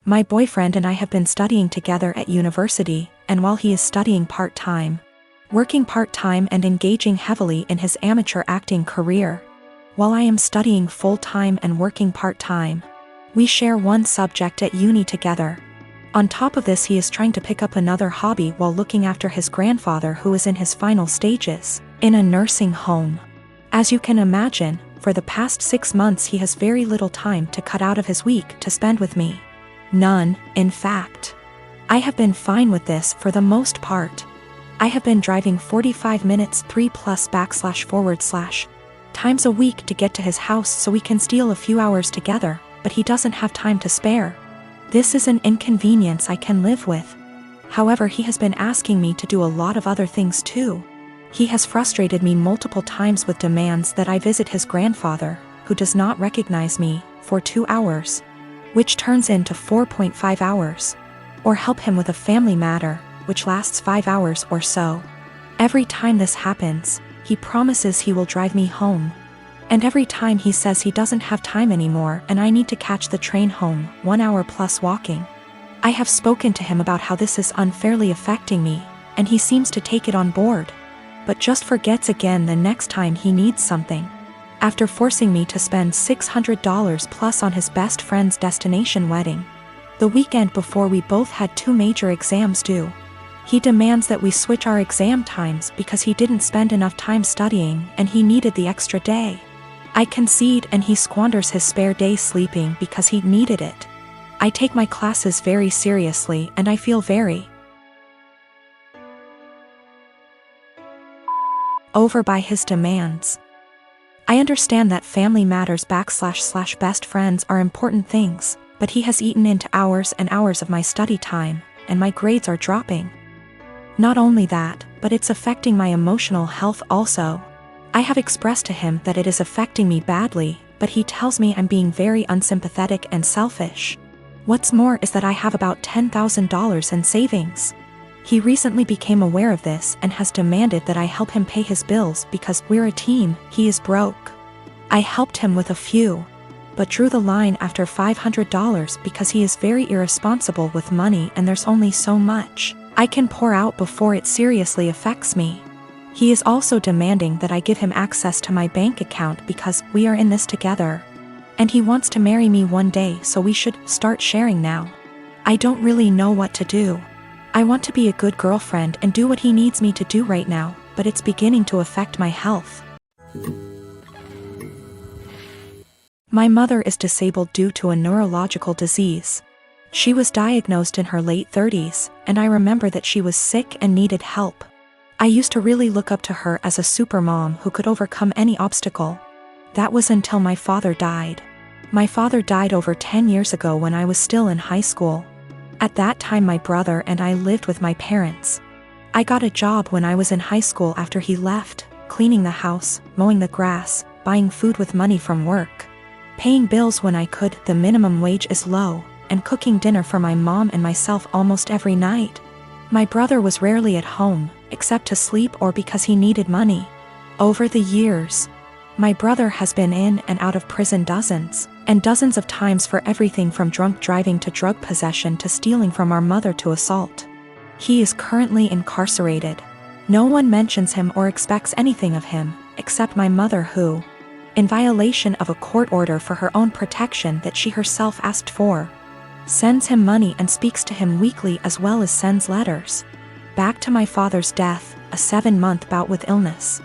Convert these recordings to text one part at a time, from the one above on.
My boyfriend and I have been studying together at university, and while he is studying part-time, working part-time and engaging heavily in his amateur acting career, while I am studying full-time and working part-time, we share one subject at uni together. On top of this, he is trying to pick up another hobby while looking after his grandfather who is in his final stages, in a nursing home. As you can imagine, for the past 6 months he has very little time to cut out of his week to spend with me. None, in fact. I have been fine with this for the most part. I have been driving 45 minutes 3+// times a week to get to his house so we can steal a few hours together, but he doesn't have time to spare. This is an inconvenience I can live with. However, he has been asking me to do a lot of other things too. He has frustrated me multiple times with demands that I visit his grandfather, who does not recognize me, for 2 hours, which turns into 4.5 hours, or help him with a family matter, which lasts 5 hours or so. Every time this happens, he promises he will drive me home. And every time he says he doesn't have time anymore and I need to catch the train home, 1 hour plus walking. I have spoken to him about how this is unfairly affecting me, and he seems to take it on board, but just forgets again the next time he needs something. After forcing me to spend $600 plus on his best friend's destination wedding, the weekend before we both had 2 major exams due, he demands that we switch our exam times because he didn't spend enough time studying and he needed the extra day. I concede and he squanders his spare day sleeping because he needed it. I take my classes very seriously and I feel very over by his demands. I understand that family matters / best friends are important things, but he has eaten into hours and hours of my study time, and my grades are dropping. Not only that, but it's affecting my emotional health also. I have expressed to him that it is affecting me badly, but he tells me I'm being very unsympathetic and selfish. What's more is that I have about $10,000 in savings. He recently became aware of this and has demanded that I help him pay his bills because we're a team, he is broke. I helped him with a few, but drew the line after $500 because he is very irresponsible with money and there's only so much I can pour out before it seriously affects me. He is also demanding that I give him access to my bank account because we are in this together. And he wants to marry me one day, so we should start sharing now. I don't really know what to do. I want to be a good girlfriend and do what he needs me to do right now, but it's beginning to affect my health. My mother is disabled due to a neurological disease. She was diagnosed in her late 30s, and I remember that she was sick and needed help. I used to really look up to her as a super mom who could overcome any obstacle. That was until my father died. My father died over 10 years ago when I was still in high school. At that time my brother and I lived with my parents. I got a job when I was in high school after he left, cleaning the house, mowing the grass, buying food with money from work, paying bills when I could, the minimum wage is low, and cooking dinner for my mom and myself almost every night. My brother was rarely at home, except to sleep or because he needed money. Over the years, my brother has been in and out of prison dozens and dozens of times for everything from drunk driving to drug possession to stealing from our mother to assault. He is currently incarcerated. No one mentions him or expects anything of him, except my mother who, in violation of a court order for her own protection that she herself asked for, sends him money and speaks to him weekly as well as sends letters. Back to my father's death, a 7-month bout with illness.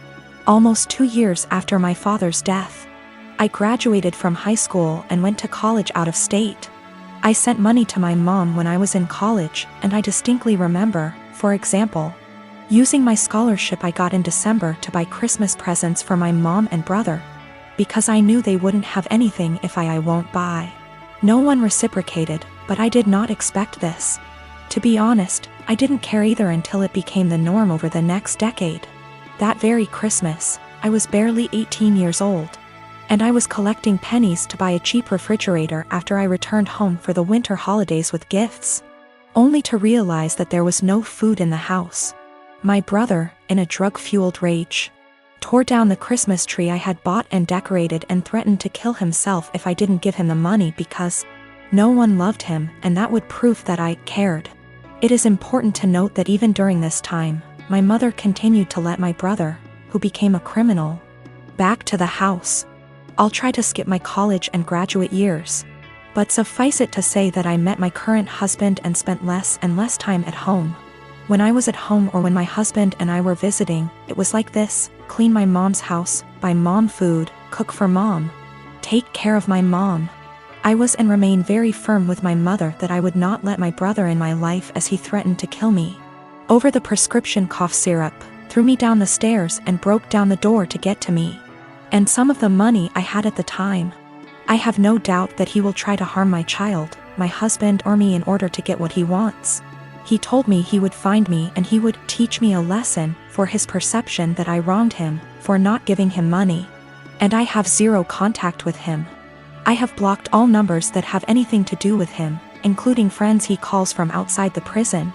Almost 2 years after my father's death, I graduated from high school and went to college out of state. I sent money to my mom when I was in college, and I distinctly remember, for example, using my scholarship I got in December to buy Christmas presents for my mom and brother, because I knew they wouldn't have anything if I won't buy. No one reciprocated, but I did not expect this. To be honest, I didn't care either until it became the norm over the next decade. That very Christmas, I was barely 18 years old, and I was collecting pennies to buy a cheap refrigerator after I returned home for the winter holidays with gifts, only to realize that there was no food in the house. My brother, in a drug-fueled rage, tore down the Christmas tree I had bought and decorated and threatened to kill himself if I didn't give him the money because No one loved him, and that would prove that I cared. It is important to note that even during this time, my mother continued to let my brother, who became a criminal, back to the house. I'll try to skip my college and graduate years. But suffice it to say that I met my current husband and spent less and less time at home. When I was at home or when my husband and I were visiting, it was like this: clean my mom's house, buy mom food, cook for mom, take care of my mom. I was and remain very firm with my mother that I would not let my brother in my life, as he threatened to kill me over the prescription cough syrup, threw me down the stairs and broke down the door to get to me, and some of the money I had at the time. I have no doubt that he will try to harm my child, my husband or me in order to get what he wants. He told me he would find me and he would teach me a lesson for his perception that I wronged him for not giving him money. And I have zero contact with him. I have blocked all numbers that have anything to do with him, including friends he calls from outside the prison.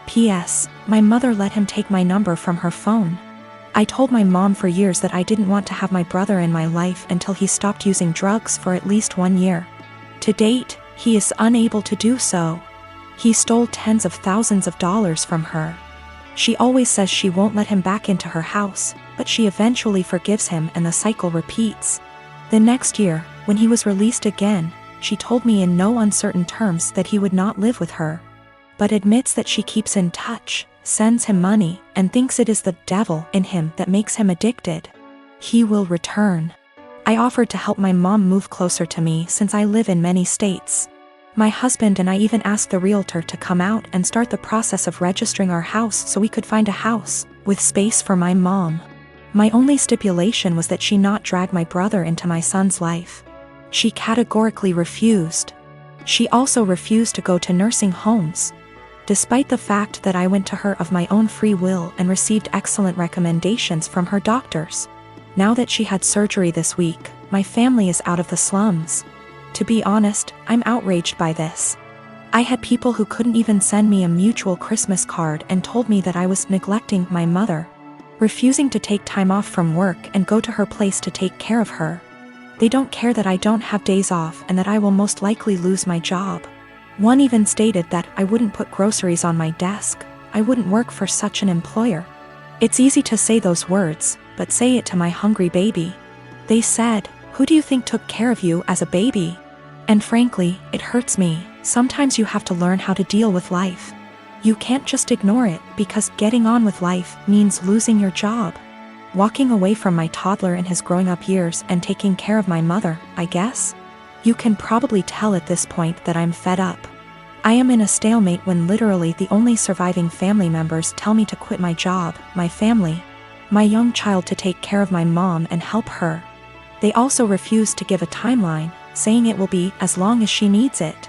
P.S. My mother let him take my number from her phone. I told my mom for years that I didn't want to have my brother in my life until he stopped using drugs for at least 1 year. To date, he is unable to do so. He stole tens of thousands of dollars from her. She always says she won't let him back into her house, but she eventually forgives him and the cycle repeats. The next year, when he was released again, she told me in no uncertain terms that he would not live with her, but admits that she keeps in touch, sends him money, and thinks it is the devil in him that makes him addicted. He will return. I offered to help my mom move closer to me since I live in many states. My husband and I even asked the realtor to come out and start the process of registering our house so we could find a house with space for my mom. My only stipulation was that she not drag my brother into my son's life. She categorically refused. She also refused to go to nursing homes, despite the fact that I went to her of my own free will and received excellent recommendations from her doctors. Now that she had surgery this week, my family is out of the slums. To be honest, I'm outraged by this. I had people who couldn't even send me a mutual Christmas card and told me that I was neglecting my mother, refusing to take time off from work and go to her place to take care of her. They don't care that I don't have days off and that I will most likely lose my job. One even stated that I wouldn't put groceries on my desk. I wouldn't work for such an employer. It's easy to say those words, but say it to my hungry baby. They said, "Who do you think took care of you as a baby?" And frankly, it hurts me. Sometimes you have to learn how to deal with life. You can't just ignore it, because getting on with life means losing your job. Walking away from my toddler in his growing up years and taking care of my mother, I guess. You can probably tell at this point that I'm fed up. I am in a stalemate when literally the only surviving family members tell me to quit my job, my family, my young child, to take care of my mom and help her. They also refuse to give a timeline, saying it will be as long as she needs it.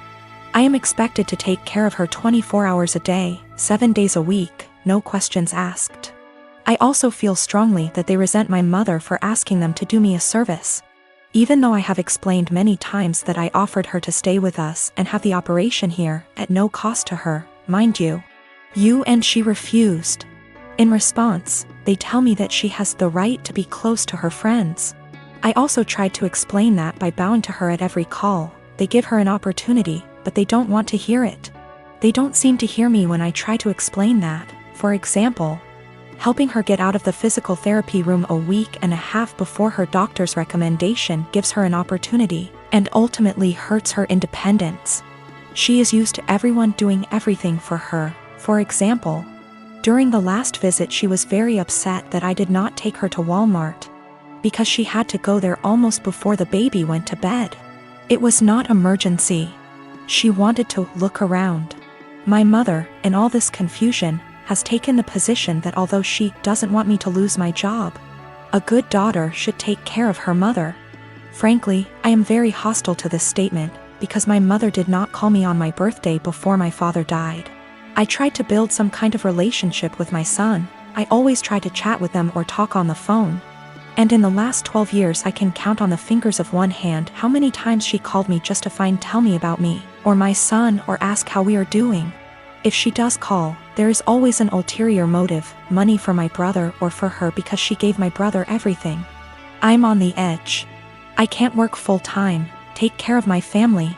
I am expected to take care of her 24 hours a day, 7 days a week, no questions asked. I also feel strongly that they resent my mother for asking them to do me a service. Even though I have explained many times that I offered her to stay with us and have the operation here, at no cost to her, mind you. And she refused. In response, they tell me that she has the right to be close to her friends. I also tried to explain that by bowing to her at every call. They give her an opportunity, but they don't want to hear it. They don't seem to hear me when I try to explain that. For example, helping her get out of the physical therapy room a week and a half before her doctor's recommendation gives her an opportunity, and ultimately hurts her independence. She is used to everyone doing everything for her. For example, during the last visit she was very upset that I did not take her to Walmart, because she had to go there almost before the baby went to bed. It was not emergency. She wanted to look around. My mother, in all this confusion, has taken the position that although she doesn't want me to lose my job, a good daughter should take care of her mother. Frankly, I am very hostile to this statement, because my mother did not call me on my birthday before my father died. I tried to build some kind of relationship with my son. I always try to chat with them or talk on the phone. And in the last 12 years I can count on the fingers of one hand how many times she called me just to tell me about me, or my son, or ask how we are doing. If she does call, there is always an ulterior motive, money for my brother or for her, because she gave my brother everything. I'm on the edge. I can't work full time, take care of my family,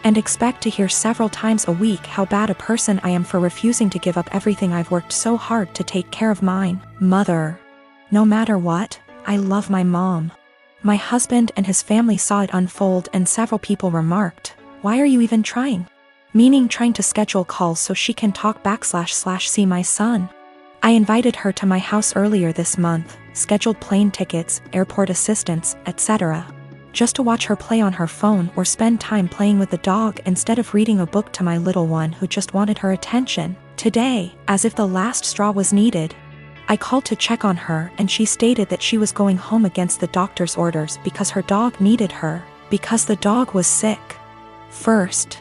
and expect to hear several times a week how bad a person I am for refusing to give up everything I've worked so hard to take care of mine. Mother. No matter what, I love my mom. My husband and his family saw it unfold and several people remarked, "Why are you even trying?" Meaning trying to schedule calls so she can talk / see my son. I invited her to my house earlier this month, scheduled plane tickets, airport assistance, etc. Just to watch her play on her phone or spend time playing with the dog instead of reading a book to my little one who just wanted her attention. Today, as if the last straw was needed, I called to check on her and she stated that she was going home against the doctor's orders because her dog needed her, because the dog was sick. First,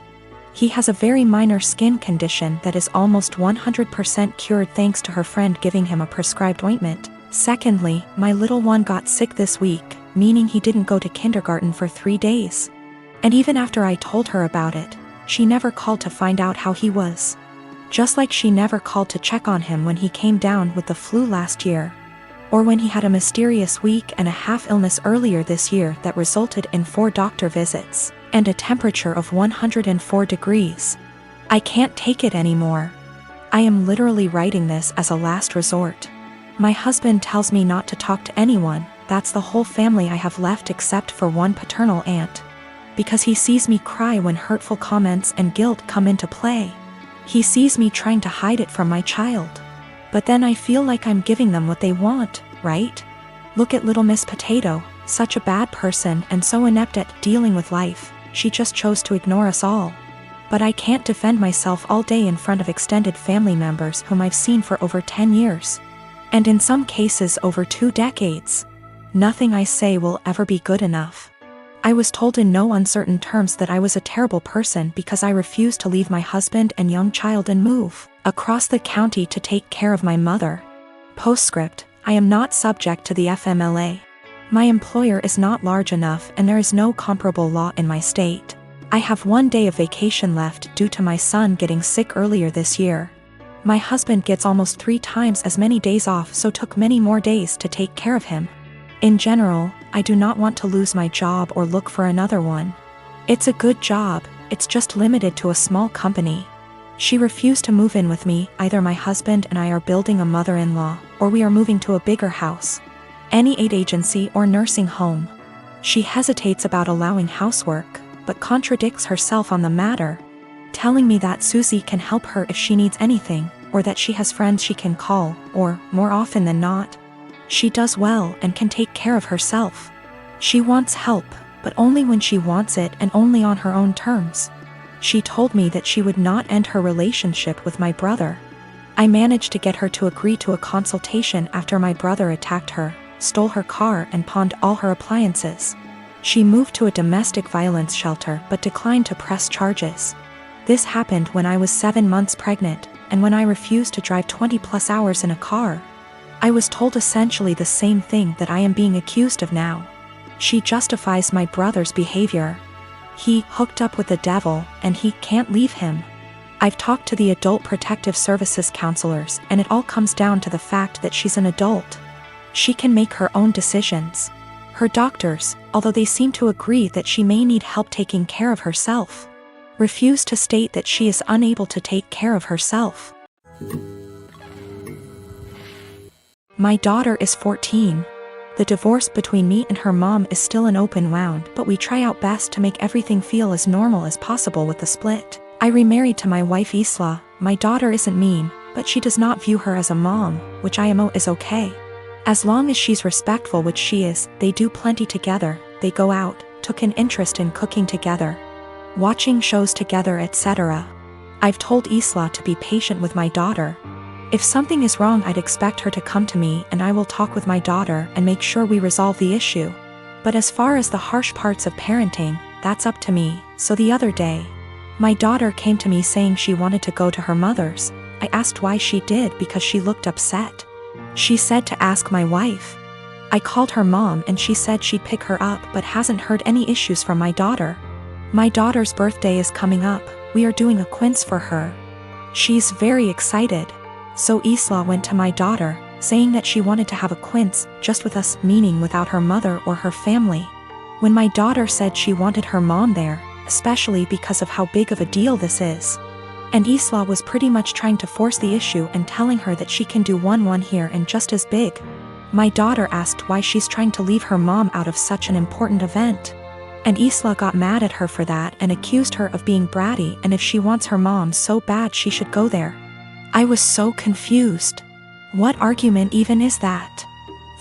he has a very minor skin condition that is almost 100% cured thanks to her friend giving him a prescribed ointment. Secondly, my little one got sick this week, meaning he didn't go to kindergarten for 3 days. And even after I told her about it, she never called to find out how he was. Just like she never called to check on him when he came down with the flu last year, or when he had a mysterious week and a half illness earlier this year that resulted in 4 doctor visits and a temperature of 104 degrees. I can't take it anymore. I am literally writing this as a last resort. My husband tells me not to talk to anyone, that's the whole family I have left except for one paternal aunt. Because he sees me cry when hurtful comments and guilt come into play. He sees me trying to hide it from my child. But then I feel like I'm giving them what they want, right? Look at little Miss Potato, such a bad person and so inept at dealing with life. She just chose to ignore us all. But I can't defend myself all day in front of extended family members whom I've seen for over 10 years. And in some cases over 2 decades. Nothing I say will ever be good enough. I was told in no uncertain terms that I was a terrible person because I refused to leave my husband and young child and move across the county to take care of my mother. Postscript, I am not subject to the FMLA. My employer is not large enough and there is no comparable law in my state. I have 1 day of vacation left due to my son getting sick earlier this year. My husband gets almost 3 times as many days off, so took many more days to take care of him. In general, I do not want to lose my job or look for another one. It's a good job, it's just limited to a small company. She refused to move in with me, either my husband and I are building a mother-in-law, or we are moving to a bigger house. Any aid agency or nursing home. She hesitates about allowing housework, but contradicts herself on the matter, telling me that Susie can help her if she needs anything, or that she has friends she can call, or, more often than not, she does well and can take care of herself. She wants help, but only when she wants it and only on her own terms. She told me that she would not end her relationship with my brother. I managed to get her to agree to a consultation after my brother attacked her, stole her car and pawned all her appliances. She moved to a domestic violence shelter but declined to press charges. This happened when I was 7 months pregnant, and when I refused to drive 20+ hours in a car. I was told essentially the same thing that I am being accused of now. She justifies my brother's behavior. He hooked up with the devil, and he can't leave him. I've talked to the Adult Protective Services counselors, and it all comes down to the fact that she's an adult. She can make her own decisions. Her doctors, although they seem to agree that she may need help taking care of herself, refuse to state that she is unable to take care of herself. My daughter is 14. The divorce between me and her mom is still an open wound, but we try our best to make everything feel as normal as possible with the split. I remarried to my wife Isla. My daughter isn't mean, but she does not view her as a mom, which is okay. As long as she's respectful, which she is, they do plenty together, they go out, took an interest in cooking together, watching shows together, etc. I've told Isla to be patient with my daughter. If something is wrong, I'd expect her to come to me and I will talk with my daughter and make sure we resolve the issue. But as far as the harsh parts of parenting, that's up to me. So the other day, my daughter came to me saying she wanted to go to her mother's. I asked why she did because she looked upset. She said to ask my wife. I called her mom and she said she'd pick her up but hasn't heard any issues from my daughter. My daughter's birthday is coming up, we are doing a quince for her. She's very excited. So Isla went to my daughter, saying that she wanted to have a quince, just with us, meaning without her mother or her family. When my daughter said she wanted her mom there, especially because of how big of a deal this is. And Isla was pretty much trying to force the issue and telling her that she can do one here and just as big. My daughter asked why she's trying to leave her mom out of such an important event. And Isla got mad at her for that and accused her of being bratty, and if she wants her mom so bad she should go there. I was so confused. What argument even is that?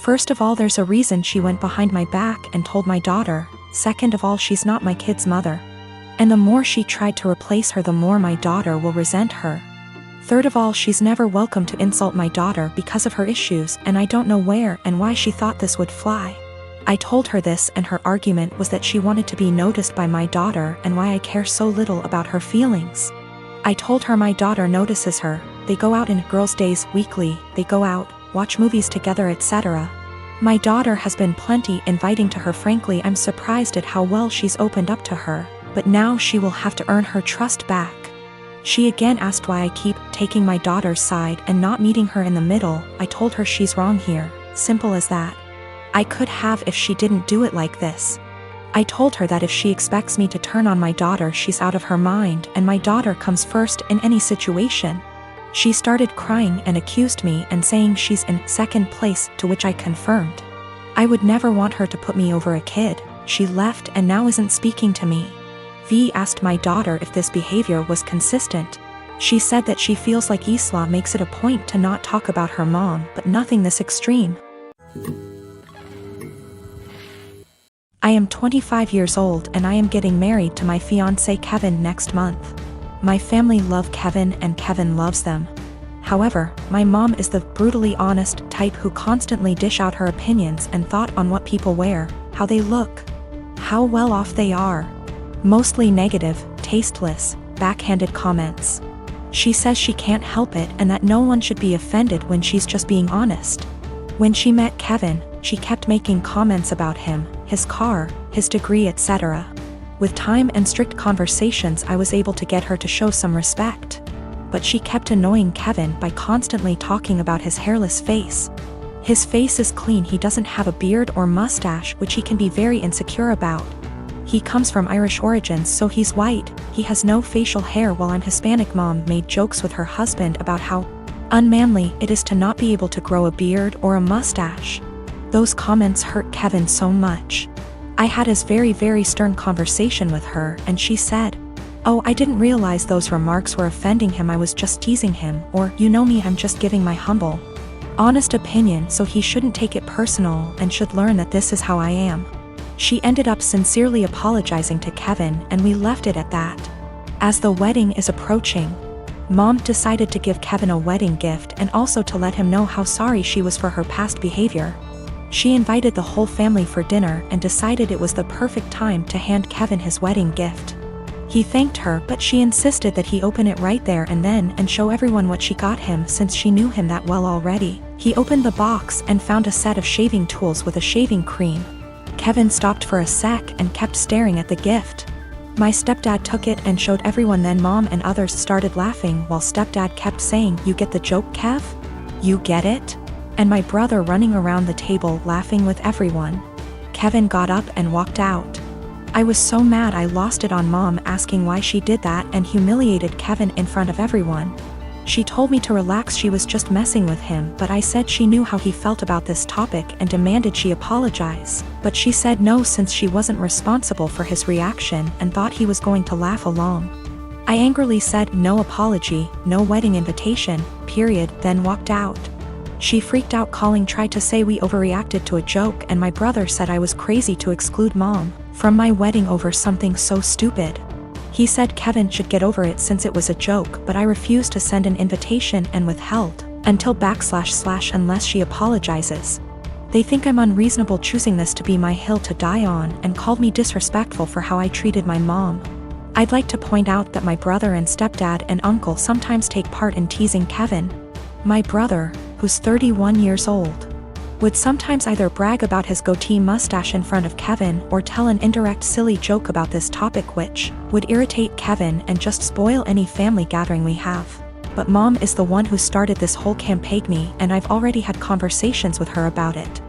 First of all, there's a reason she went behind my back and told my daughter. Second of all, she's not my kid's mother. And the more she tried to replace her, the more my daughter will resent her. Third of all, she's never welcome to insult my daughter because of her issues, and I don't know where and why she thought this would fly. I told her this, and her argument was that she wanted to be noticed by my daughter and why I care so little about her feelings. I told her my daughter notices her, they go out in girls' days weekly, they go out, watch movies together, etc. My daughter has been plenty inviting to her. Frankly, I'm surprised at how well she's opened up to her, but now she will have to earn her trust back. She again asked why I keep taking my daughter's side and not meeting her in the middle. I told her she's wrong here, simple as that. I could have if she didn't do it like this. I told her that if she expects me to turn on my daughter, she's out of her mind, and my daughter comes first in any situation. She started crying and accused me and saying she's in second place, to which I confirmed. I would never want her to put me over a kid. She left and now isn't speaking to me. V asked my daughter if this behavior was consistent. She said that she feels like Isla makes it a point to not talk about her mom, but nothing this extreme. I am 25 years old and I am getting married to my fiancé Kevin next month. My family love Kevin and Kevin loves them. However, my mom is the brutally honest type who constantly dish out her opinions and thought on what people wear, how they look, how well off they are. Mostly negative, tasteless, backhanded comments. She says she can't help it and that no one should be offended when she's just being honest. When she met Kevin, she kept making comments about him, his car, his degree, etc. With time and strict conversations, I was able to get her to show some respect. But she kept annoying Kevin by constantly talking about his hairless face. His face is clean, he doesn't have a beard or mustache, which he can be very insecure about. He comes from Irish origins, so he's white, he has no facial hair, while I'm Hispanic. Mom made jokes with her husband about how unmanly it is to not be able to grow a beard or a mustache. Those comments hurt Kevin so much. I had a very stern conversation with her and she said, "Oh, I didn't realize those remarks were offending him, I was just teasing him," or, "You know me, I'm just giving my humble, honest opinion, so he shouldn't take it personal and should learn that this is how I am." She ended up sincerely apologizing to Kevin and we left it at that. As the wedding is approaching, Mom decided to give Kevin a wedding gift and also to let him know how sorry she was for her past behavior. She invited the whole family for dinner and decided it was the perfect time to hand Kevin his wedding gift. He thanked her, but she insisted that he open it right there and then and show everyone what she got him since she knew him that well already. He opened the box and found a set of shaving tools with a shaving cream. Kevin stopped for a sec and kept staring at the gift. My stepdad took it and showed everyone, then Mom and others started laughing while stepdad kept saying, "You get the joke, Kev? You get it?" And my brother running around the table laughing with everyone. Kevin got up and walked out. I was so mad I lost it on Mom asking why she did that and humiliated Kevin in front of everyone. She told me to relax, she was just messing with him, but I said she knew how he felt about this topic and demanded she apologize. But she said no, since she wasn't responsible for his reaction and thought he was going to laugh along. I angrily said no apology, no wedding invitation, period, then walked out. She freaked out, tried to say we overreacted to a joke, and my brother said I was crazy to exclude Mom from my wedding over something so stupid. He said Kevin should get over it since it was a joke, but I refused to send an invitation and withheld until / unless she apologizes. They think I'm unreasonable choosing this to be my hill to die on and called me disrespectful for how I treated my mom. I'd like to point out that my brother and stepdad and uncle sometimes take part in teasing Kevin. My brother, who's 31 years old, would sometimes either brag about his goatee mustache in front of Kevin or tell an indirect silly joke about this topic, which would irritate Kevin and just spoil any family gathering we have. But Mom is the one who started this whole campaign, and I've already had conversations with her about it.